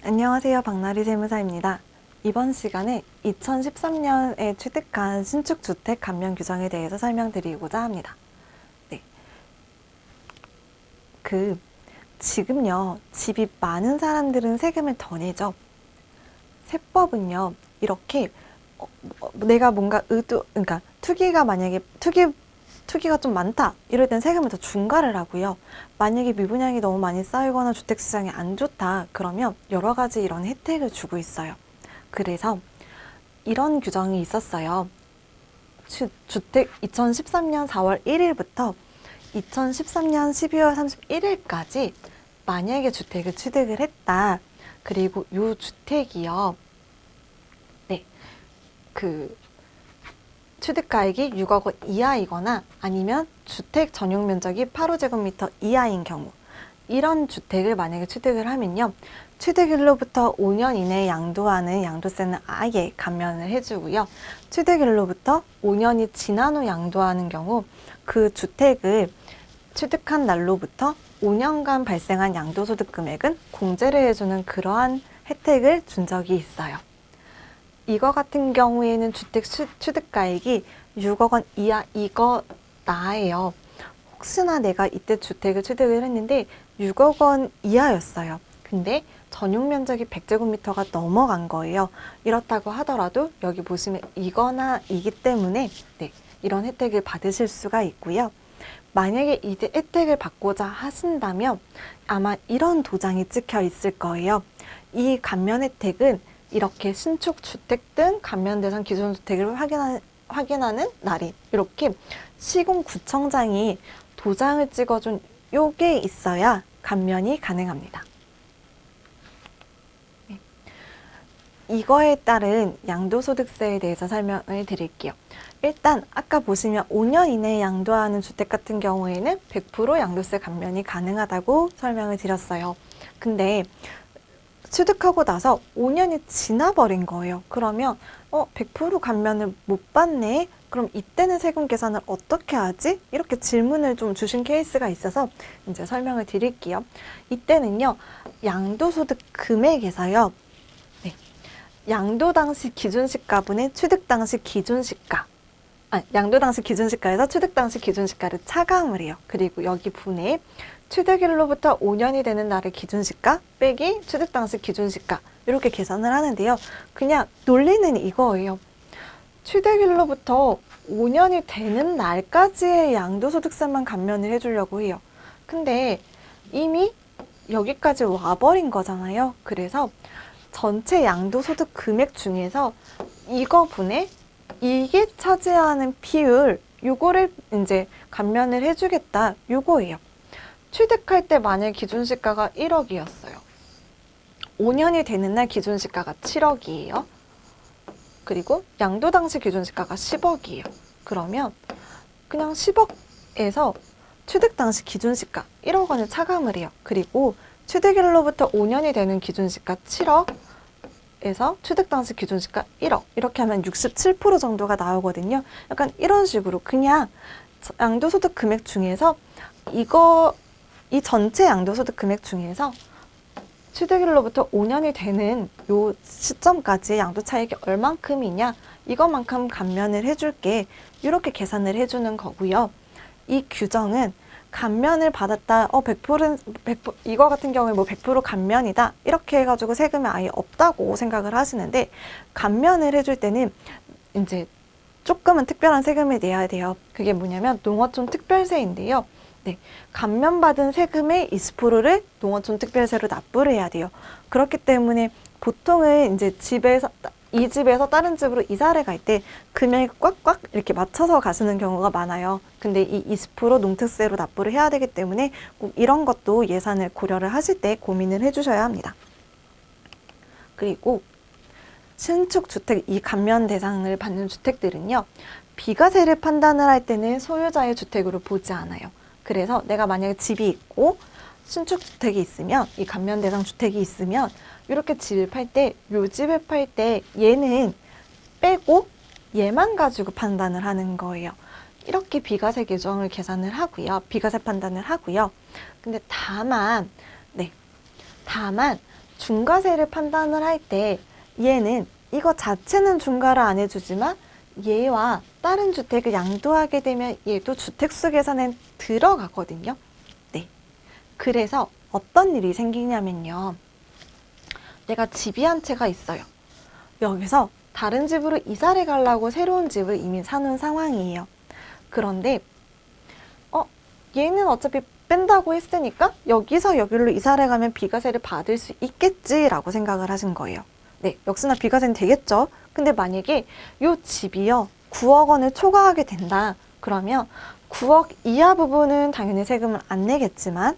안녕하세요. 박나리 세무사입니다. 이번 시간에 2013년에 취득한 신축주택 감면 규정에 대해서 설명드리고자 합니다. 네. 지금요, 집이 많은 사람들은 세금을 더 내죠. 세법은요, 이렇게, 내가 뭔가 그러니까 투기가 좀 많다. 이럴 땐 세금을 더 중과를 하고요. 만약에 미분양이 너무 많이 쌓이거나 주택시장이 안 좋다. 그러면 여러 가지 이런 혜택을 주고 있어요. 그래서 이런 규정이 있었어요. 주택 2013년 4월 1일부터 2013년 12월 31일까지 만약에 주택을 취득을 했다. 그리고 이 주택이요. 네. 취득가액이 6억 원 이하이거나 아니면 주택 전용 면적이 8호제곱미터 이하인 경우, 이런 주택을 만약에 취득을 하면요, 취득일로부터 5년 이내에 양도하는 양도세는 아예 감면을 해주고요. 취득일로부터 5년이 지난 후 양도하는 경우 그 주택을 취득한 날로부터 5년간 발생한 양도소득 금액은 공제를 해주는 그러한 혜택을 준 적이 있어요. 이거 같은 경우에는 주택 취득가액이 6억 원 이하 이거 나예요. 혹시나 내가 이때 주택을 취득을 했는데 6억 원 이하였어요. 근데 전용 면적이 100제곱미터가 넘어간 거예요. 이렇다고 하더라도 여기 보시면 이거나 이기 때문에 이런 혜택을 받으실 수가 있고요. 만약에 이제 혜택을 받고자 하신다면 아마 이런 도장이 찍혀 있을 거예요. 이 감면 혜택은 이렇게 신축 주택 등 감면 대상 기준 주택을 확인하는 날인 이렇게 시공구청장이 도장을 찍어준 요게 있어야 감면이 가능합니다. 이거에 따른 양도소득세에 대해서 설명을 드릴게요. 일단 아까 보시면 5년 이내에 양도하는 주택 같은 경우에는 100% 양도세 감면이 가능하다고 설명을 드렸어요. 근데 취득하고 나서 5년이 지나버린 거예요. 그러면 100% 감면을 못 받네? 그럼 이때는 세금 계산을 어떻게 하지? 이렇게 질문을 좀 주신 케이스가 있어서 이제 설명을 드릴게요. 이때는요, 양도소득 금액에서요, 양도 당시 기준시가분의 취득 당시 기준시가, 양도 당시 기준시가에서 취득 당시 기준시가를 차감을 해요. 그리고 여기 분에 취득일로부터 5년이 되는 날의 기준시가 빼기 취득 당시 기준시가 이렇게 계산을 하는데요. 그냥 논리는 이거예요. 취득일로부터 5년이 되는 날까지의 양도소득세만 감면을 해주려고 해요. 근데 이미 여기까지 와버린 거잖아요. 그래서 전체 양도소득 금액 중에서 이거 분에 이게 차지하는 비율, 요거를 이제 감면을 해주겠다, 요거예요. 취득할 때 만약 기준시가가 1억이었어요. 5년이 되는 날 기준시가가 7억이에요. 그리고 양도 당시 기준시가가 10억이에요. 그러면 그냥 10억에서 취득 당시 기준시가 1억 원을 차감을 해요. 그리고 취득일로부터 5년이 되는 기준시가 7억에서 취득 당시 기준시가 1억 이렇게 하면 67% 정도가 나오거든요. 약간 이런 식으로 그냥 양도소득 금액 중에서 이 전체 양도소득 금액 중에서 취득일로부터 5년이 되는 요 시점까지의 양도 차익이 얼만큼이냐 이것만큼 감면을 해줄게 이렇게 계산을 해주는 거고요. 이 규정은 감면을 받았다 100% 이거 같은 경우에 뭐 100% 감면이다 이렇게 해가지고 세금이 아예 없다고 생각을 하시는데 감면을 해줄 때는 이제 조금은 특별한 세금을 내야 돼요. 그게 뭐냐면 농어촌 특별세인데요. 감면받은 세금의 20%를 농어촌 특별세로 납부를 해야 돼요. 그렇기 때문에 보통은 이제 이 집에서 다른 집으로 이사를 갈 때 금액을 꽉꽉 이렇게 맞춰서 가시는 경우가 많아요. 근데 이 20% 농특세로 납부를 해야 되기 때문에 꼭 이런 것도 예산을 고려를 하실 때 고민을 해주셔야 합니다. 그리고 신축 주택 이 감면 대상을 받는 주택들은요, 비과세를 판단을 할 때는 소유자의 주택으로 보지 않아요. 그래서 내가 만약에 집이 있고 신축주택이 있으면 이 감면 대상 주택이 있으면 이렇게 집을 팔 때 요 집을 팔 때 얘는 빼고 얘만 가지고 판단을 하는 거예요. 이렇게 비과세 규정을 계산을 하고요. 비과세 판단을 하고요. 근데 다만 중과세를 판단을 할 때 얘는 이거 자체는 중과를 안 해주지만 얘와 다른 주택을 양도하게 되면 얘도 주택수 계산에 들어가거든요. 네. 그래서 어떤 일이 생기냐면요. 내가 집이 한 채가 있어요. 여기서 다른 집으로 이사를 가려고 새로운 집을 이미 사놓은 상황이에요. 그런데 얘는 어차피 뺀다고 했으니까 여기서 여기로 이사를 가면 비과세를 받을 수 있겠지라고 생각을 하신 거예요. 네, 역시나 비과세는 되겠죠. 근데 만약에 이 집이요 9억 원을 초과하게 된다. 그러면 9억 이하 부분은 당연히 세금을 안 내겠지만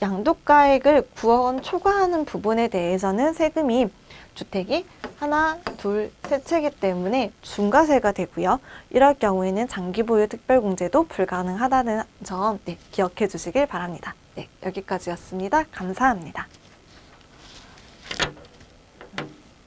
양도가액을 9억 원 초과하는 부분에 대해서는 세금이 주택이 하나, 둘, 세 채이기 때문에 중과세가 되고요. 이럴 경우에는 장기보유 특별공제도 불가능하다는 점 기억해 주시길 바랍니다. 네, 여기까지였습니다. 감사합니다.